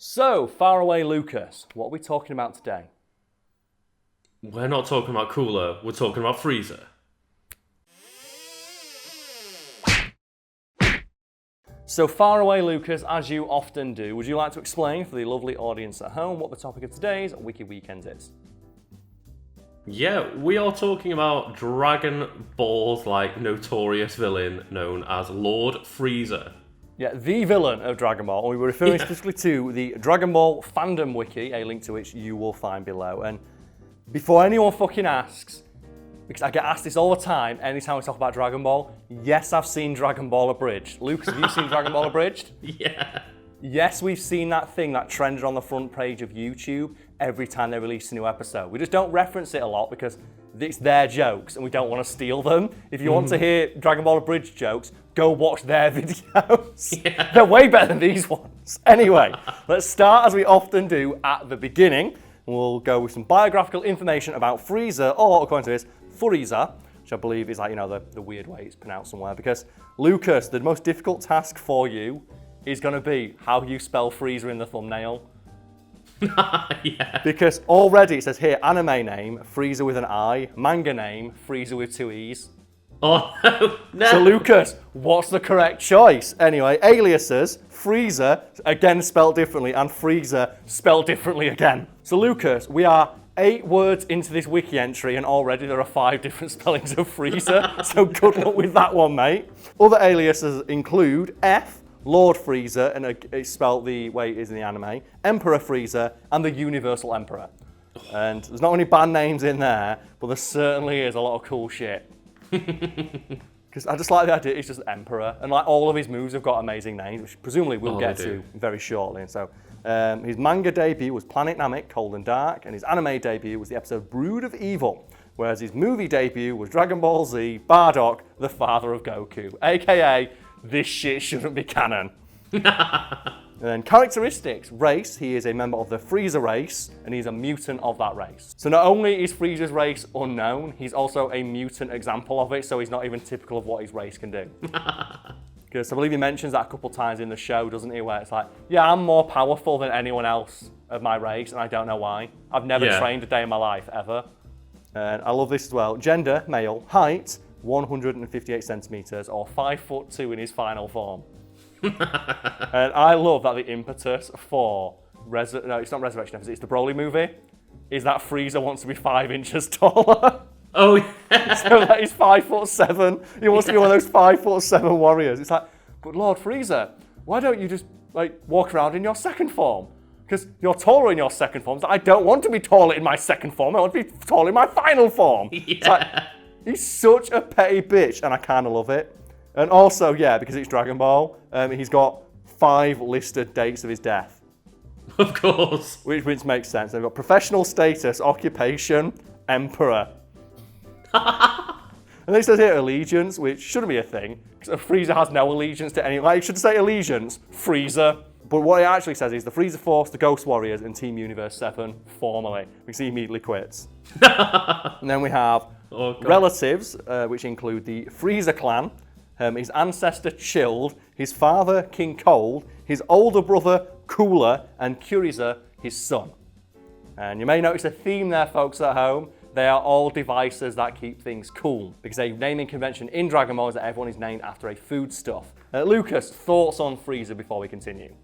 So, Faraway Lucas, what are we talking about today? We're not talking about Cooler, we're talking about Frieza. So, Faraway Lucas, as you often do, would you like to explain for the lovely audience at home what the topic of today's Wiki Weekend is? Yeah, we are talking about Dragon Ball's notorious villain known as Lord Frieza. Yeah, the villain of Dragon Ball. We were referring specifically to the Dragon Ball fandom wiki, a link to which you will find below. And before anyone fucking asks, because I get asked this all the time, anytime we talk about Dragon Ball, yes, I've seen Dragon Ball Abridged. Lucas, have you seen Dragon Ball Abridged? Yeah. Yes, we've seen that thing that trended on the front page of YouTube every time they release a new episode. We just don't reference it a lot because it's their jokes and we don't want to steal them. If you want to hear Dragon Ball Abridged jokes, go watch their videos. Yeah. They're way better than these ones. Anyway, let's start as we often do at the beginning. We'll go with some biographical information about Frieza, or according to this, Frieza, which I believe is the weird way it's pronounced somewhere. Because Lucas, the most difficult task for you is going to be how you spell Frieza in the thumbnail. Yeah. Because already it says here, anime name, Frieza with an I, manga name, Frieza with two E's. Oh, no. So Lucas, what's the correct choice? Anyway, aliases, Frieza, again spelled differently, and Frieza spelled differently again. So Lucas, we are 8 words into this wiki entry and already there are 5 different spellings of Frieza, so good luck with that one, mate. Other aliases include F, Lord Frieza, and it's spelled the way it is in the anime, Emperor Frieza, and the Universal Emperor. And there's not many band names in there, but there certainly is a lot of cool shit. Because I just like the idea, it's just Emperor, and all of his moves have got amazing names, which presumably we'll get to very shortly. And so his manga debut was Planet Namek, Cold and Dark, and his anime debut was the episode Brood of Evil, whereas his movie debut was Dragon Ball Z, Bardock, the father of Goku, aka this shit shouldn't be canon. And then characteristics, race, he is a member of the Frieza race, and he's a mutant of that race. So not only is Frieza's race unknown, he's also a mutant example of it, so he's not even typical of what his race can do. Because I believe he mentions that a couple times in the show, doesn't he, where it's like, yeah, I'm more powerful than anyone else of my race, and I don't know why. I've never trained a day in my life, ever. And I love this as well. Gender, male, height, 158 centimeters, or 5'2" in his final form. And I love that the impetus for it's not Resurrection Episode, it's the Broly movie, is that Frieza wants to be 5 inches taller. Oh, yeah. So that he's 5'7". He wants to be one of those 5'7" warriors. It's like, but Lord Frieza, why don't you just walk around in your second form? Because you're taller in your second form. So I don't want to be taller in my second form. I want to be taller in my final form. Yeah. It's like, he's such a petty bitch, and I kind of love it. And also, yeah, because it's Dragon Ball, he's got 5 listed dates of his death. Of course. Which makes sense. They've got professional status, occupation, emperor. And then it says here allegiance, which shouldn't be a thing, because Frieza has no allegiance to anyone. It should say allegiance, Frieza. But what it actually says is the Frieza Force, the Ghost Warriors, and Team Universe 7, formally. Because he immediately quits. And then we have relatives, which include the Frieza clan, his ancestor Chilled, his father King Cold, his older brother Cooler, and Kuriza, his son. And you may notice a theme there, folks at home. They are all devices that keep things cool, because a naming convention in Dragon Ball is that everyone is named after a foodstuff. Lucas, thoughts on Frieza before we continue?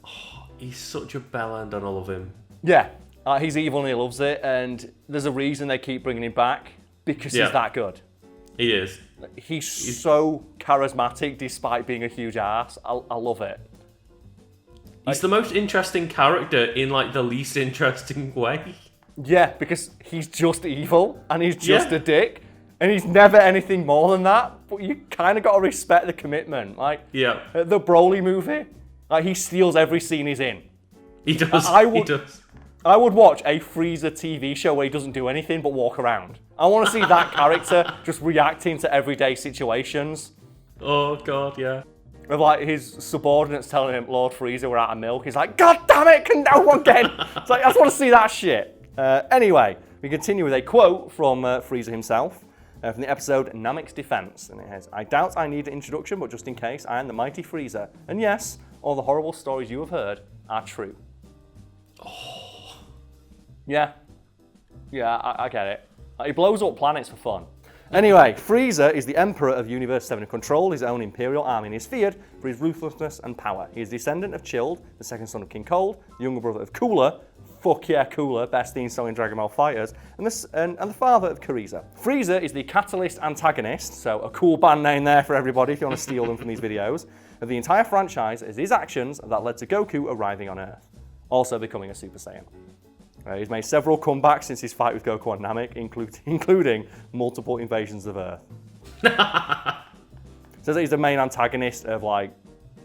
Oh, he's such a bellend and I love him. Yeah, he's evil and he loves it, and there's a reason they keep bringing him back, because he's that good. He is. He's so charismatic despite being a huge ass. I love it. He's the most interesting character in the least interesting way. Yeah, because he's just evil and he's just a dick and he's never anything more than that. But you kind of got to respect the commitment. The Broly movie, he steals every scene he's in. He does. He does. I would watch a Frieza TV show where he doesn't do anything but walk around. I want to see that character just reacting to everyday situations. Oh, God, yeah. With his subordinates telling him, Lord Frieza, we're out of milk. He's like, God damn it, can no one get it? It's like, I just want to see that shit. Anyway, we continue with a quote from Frieza himself from the episode Namek's Defense. And it says, I doubt I need an introduction, but just in case, I am the mighty Frieza. And yes, all the horrible stories you have heard are true. Yeah. Yeah, I get it. He blows up planets for fun. Anyway, Frieza is the Emperor of Universe 7 who controls his own Imperial army and is feared for his ruthlessness and power. He is descendant of Chilled, the second son of King Cold, the younger brother of Cooler, fuck yeah, Cooler, best theme song in Dragon Ball FighterZ, and the father of Frieza. Frieza is the catalyst antagonist, so a cool band name there for everybody if you want to steal them from these videos, of the entire franchise as his actions that led to Goku arriving on Earth, also becoming a Super Saiyan. He's made several comebacks since his fight with Goku on Namek, including multiple invasions of Earth. Says that he's the main antagonist of like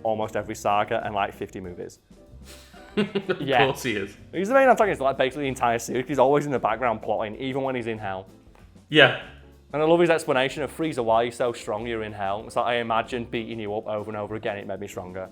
almost every saga and like 50 movies. Of course he is. He's the main antagonist of like basically the entire series. He's always in the background plotting, even when he's in hell. Yeah. And I love his explanation of Frieza, why you're so strong, you're in hell. It's like, I imagined beating you up over and over again, it made me stronger.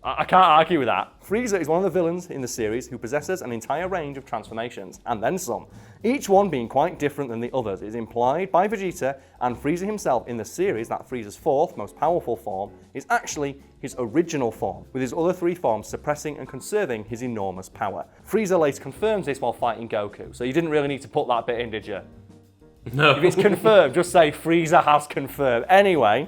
I can't argue with that. Frieza is one of the villains in the series who possesses an entire range of transformations, and then some, each one being quite different than the others. It is implied by Vegeta and Frieza himself in the series that Frieza's fourth, most powerful form is actually his original form, with his other three forms suppressing and conserving his enormous power. Frieza later confirms this while fighting Goku, so you didn't really need to put that bit in, did you? No. If it's confirmed, just say Frieza has confirmed. Anyway,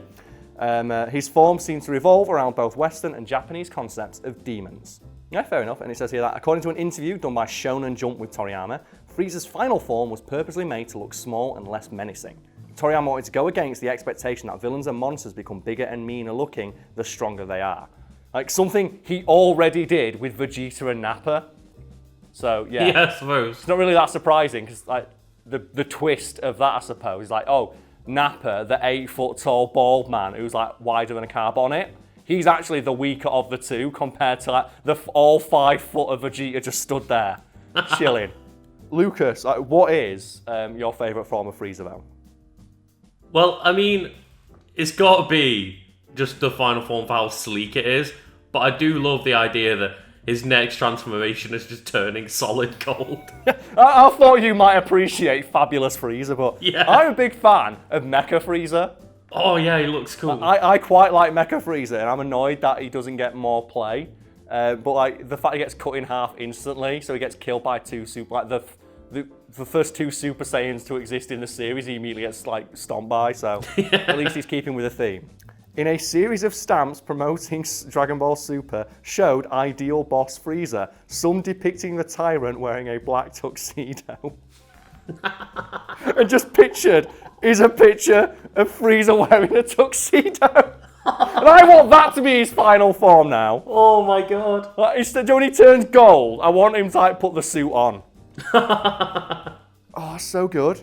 his form seems to revolve around both Western and Japanese concepts of demons. Yeah, fair enough. And it says here that according to an interview done by Shonen Jump with Toriyama, Frieza's final form was purposely made to look small and less menacing. Toriyama wanted to go against the expectation that villains and monsters become bigger and meaner looking the stronger they are. Like something he already did with Vegeta and Nappa. So, yeah. Yeah, I suppose. It's not really that surprising because like the twist of that, I suppose, is like, oh, Nappa, the 8-foot tall bald man who's like wider than a car bonnet, he's actually the weaker of the two compared to like all 5 foot of Vegeta just stood there, chilling. Lucas, what is your favourite form of Frieza though? Well, I mean, it's got to be just the final form for how sleek it is, but I do love the idea that his next transformation is just turning solid gold. I thought you might appreciate Fabulous Frieza, but yeah. I'm a big fan of Mecha Frieza. Oh yeah, he looks cool. I quite like Mecha Frieza, and I'm annoyed that he doesn't get more play. But like the fact he gets cut in half instantly, so he gets killed by two super. Like the first 2 Super Saiyans to exist in the series, he immediately gets like stomped by. So at least he's keeping with the theme. In a series of stamps promoting Dragon Ball Super, showed Ideal Boss Frieza, some depicting the tyrant wearing a black tuxedo. And just pictured is a picture of Frieza wearing a tuxedo. And I want that to be his final form now. Oh my god. Like, instead, when he turns gold, I want him to like put the suit on. Oh, so good.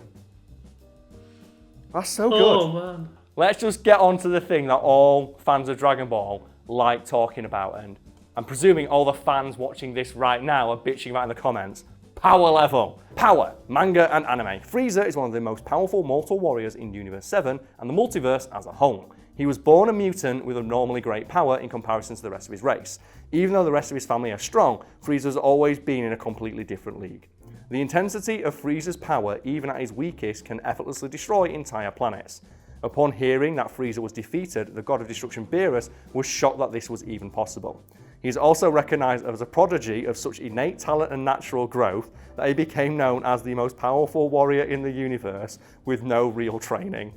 That's so good. Oh man. Let's just get on to the thing that all fans of Dragon Ball like talking about, and I'm presuming all the fans watching this right now are bitching about in the comments. Power level. Power, manga and anime. Frieza is one of the most powerful mortal warriors in Universe 7 and the multiverse as a whole. He was born a mutant with abnormally great power in comparison to the rest of his race. Even though the rest of his family are strong, Frieza has always been in a completely different league. The intensity of Frieza's power, even at his weakest, can effortlessly destroy entire planets. Upon hearing that Frieza was defeated, the god of destruction Beerus was shocked that this was even possible. He is also recognised as a prodigy of such innate talent and natural growth that he became known as the most powerful warrior in the universe with no real training.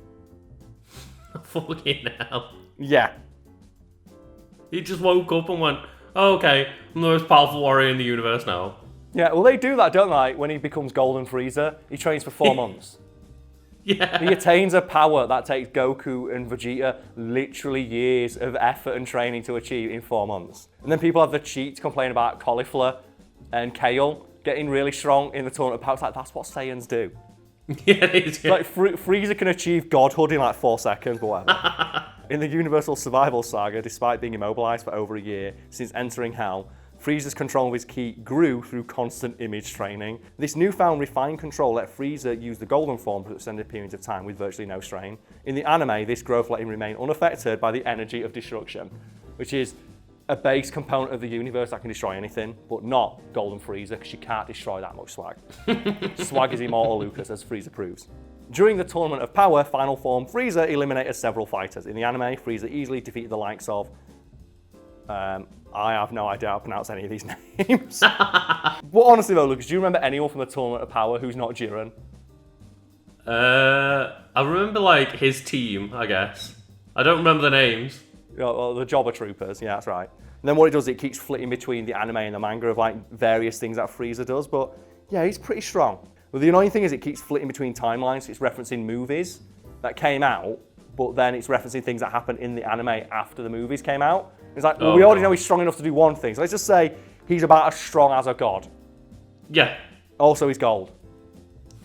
Fucking hell. Yeah. He just woke up and went, oh, okay, I'm the most powerful warrior in the universe now. Yeah, well they do that, don't they? When he becomes Golden Frieza, he trains for 4 months. Yeah. He attains a power that takes Goku and Vegeta literally years of effort and training to achieve in 4 months. And then people have the cheat to complain about cauliflower and kale getting really strong in the tournament of power. It's like, that's what Saiyans do. Yeah, it is. Yeah. Like, Frieza can achieve godhood in like 4 seconds, but whatever. In the Universal Survival Saga, despite being immobilized for over a year since entering Hell, Frieza's control of his ki grew through constant image training. This newfound refined control let Frieza use the golden form for extended periods of time with virtually no strain. In the anime, this growth let him remain unaffected by the energy of destruction, which is a base component of the universe that can destroy anything, but not Golden Frieza, because you can't destroy that much swag. Swag is immortal, Lucas, as Frieza proves. During the Tournament of Power Final Form, Frieza eliminated several fighters. In the anime, Frieza easily defeated the likes of I have no idea how to pronounce any of these names. But honestly though, Lucas, do you remember anyone from the Tournament of Power who's not Jiren? I remember like his team, I guess. I don't remember the names. Well, the Jobber Troopers, yeah, that's right. And then what it does, it keeps flitting between the anime and the manga of like various things that Frieza does, but yeah, he's pretty strong. But the annoying thing is it keeps flitting between timelines, so it's referencing movies that came out, but then it's referencing things that happened in the anime after the movies came out. It's like, well, we already know he's strong enough to do one thing, so let's just say he's about as strong as a god. Yeah. Also, he's gold.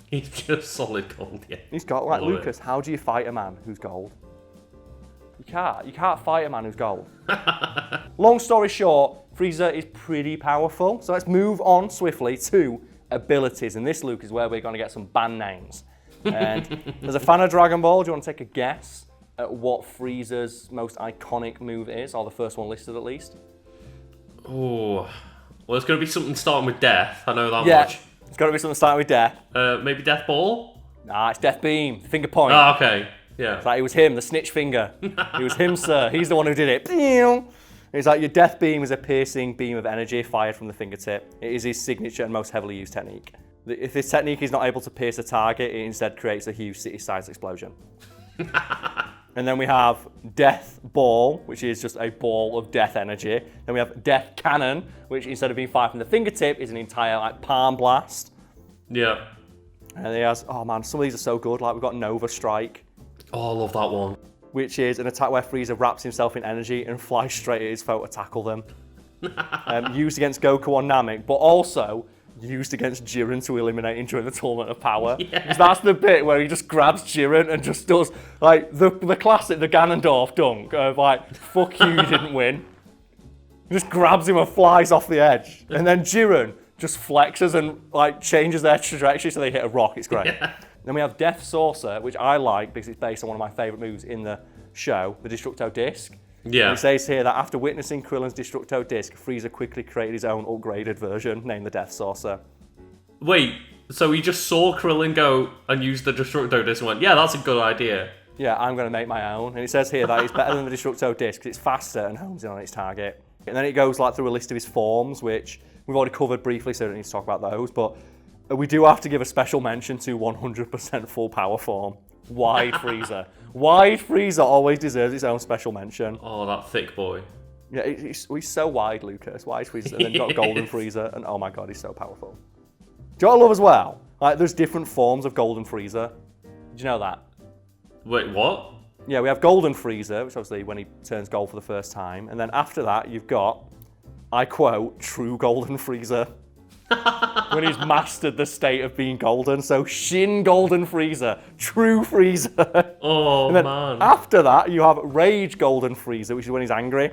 He's just solid gold, yeah. He's got, like, Lucas, how do you fight a man who's gold? You can't fight a man who's gold. Long story short, Frieza is pretty powerful. So let's move on swiftly to abilities. And this, Luke, is where we're going to get some band names. And as a fan of Dragon Ball, do you want to take a guess at what Frieza's most iconic move is? Or the first one listed, at least? Oh, well, it's going to be something starting with death. I know that much. It's got to be something starting with death. Maybe Death Ball? Nah, it's Death Beam. Finger point. Oh, okay. Yeah. It's like, it was him, the snitch finger. It was him, sir. He's the one who did it. It's like, your death beam is a piercing beam of energy fired from the fingertip. It is his signature and most heavily used technique. If this technique is not able to pierce a target, it instead creates a huge city-sized explosion. And then we have Death Ball, which is just a ball of death energy. Then we have Death Cannon, which instead of being fired from the fingertip, is an entire like palm blast. Yeah. And he has, oh man, some of these are so good. Like, we've got Nova Strike. Oh, I love that one. Which is an attack where Frieza wraps himself in energy and flies straight at his foe to tackle them. Used against Goku or Namek, but also used against Jiren to eliminate him during the Tournament of Power. Yeah. That's the bit where he just grabs Jiren and just does, like, the classic, the Ganondorf dunk of, like, fuck you, you didn't win. He just grabs him and flies off the edge. And then Jiren just flexes and, like, changes their trajectory so they hit a rock. It's great. Yeah. Then we have Death Saucer, which I like because it's based on one of my favourite moves in the show, the Destructo Disc. Yeah. And it says here that after witnessing Krillin's Destructo Disc, Frieza quickly created his own upgraded version, named the Death Saucer. Wait, so he just saw Krillin go and use the Destructo Disc and went, yeah, that's a good idea. Yeah, I'm going to make my own. And it says here that it's better than the Destructo Disc because it's faster and hones in on its target. And then it goes like through a list of his forms, which we've already covered briefly, so I don't need to talk about those. But we do have to give a special mention to 100% full power form. Wide Frieza. Wide Frieza always deserves its own special mention. Oh, that thick boy. Yeah, he's so wide, Lucas. Wide Frieza. And then you've got Golden Frieza, and oh my god, he's so powerful. Do you know what I love as well? Like, there's different forms of Golden Frieza. Did you know that? Wait, what? Yeah, we have Golden Frieza, which obviously when he turns gold for the first time. And then after that, you've got, I quote, true Golden Frieza. When he's mastered the state of being golden. So Shin Golden Frieza, true Frieza. Oh, and then man. After that, you have Rage Golden Frieza, which is when he's angry.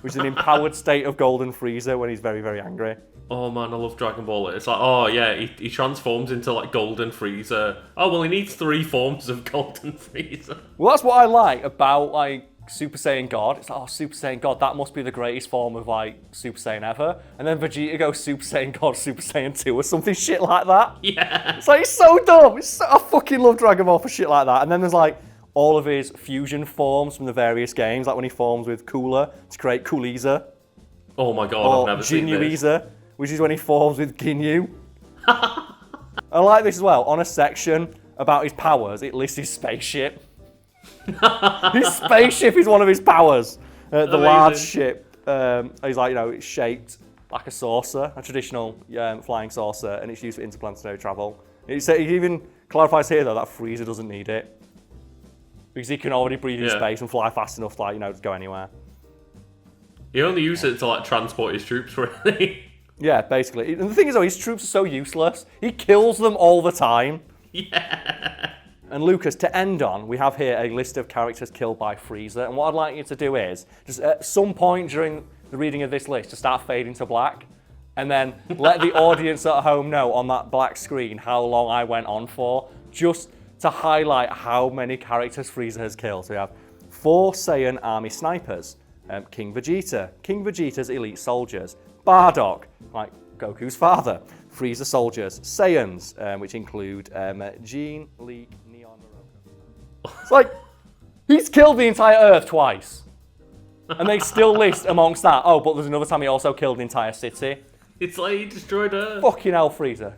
Which is an empowered state of Golden Frieza when he's very, very angry. Oh man, I love Dragon Ball. It's like, oh yeah, he transforms into like Golden Frieza. Oh well, he needs 3 forms of Golden Frieza. Well, that's what I like about like Super Saiyan God. It's like, oh, Super Saiyan God, that must be the greatest form of like Super Saiyan ever. And then Vegeta goes Super Saiyan God, Super Saiyan 2 or something shit like that. Yeah. It's like, it's so dumb. I fucking love Dragon Ball for shit like that. And then there's like all of his fusion forms from the various games, like when he forms with Cooler to create Cooliza. Oh my god, I've never seen this. Ginyu-iza, which is when he forms with Ginyu. I like this as well. On a section about his powers, it lists his spaceship. His spaceship is one of his powers. The large ship. He's like, it's shaped like a saucer, a traditional flying saucer, and it's used for interplanetary travel. He even clarifies here, though, that Frieza doesn't need it. Because he can already breathe in space and fly fast enough to, to go anywhere. He only used it to, transport his troops, really. Yeah, basically. And the thing is, though, his troops are so useless. He kills them all the time. Yeah. And Lucas, to end on, we have here a list of characters killed by Frieza. And what I'd like you to do is, just at some point during the reading of this list, to start fading to black. And then let the audience at home know on that black screen how long I went on for. Just to highlight how many characters Frieza has killed. So we have 4 Saiyan army snipers. King Vegeta, King Vegeta's elite soldiers. Bardock, like Goku's father. Frieza soldiers. Saiyans, which include Jean, Leek, Neon, Morocco. It's like, he's killed the entire Earth twice. And they still list amongst that, oh, but there's another time he also killed an entire city. It's like he destroyed Earth. Fucking hell, Frieza.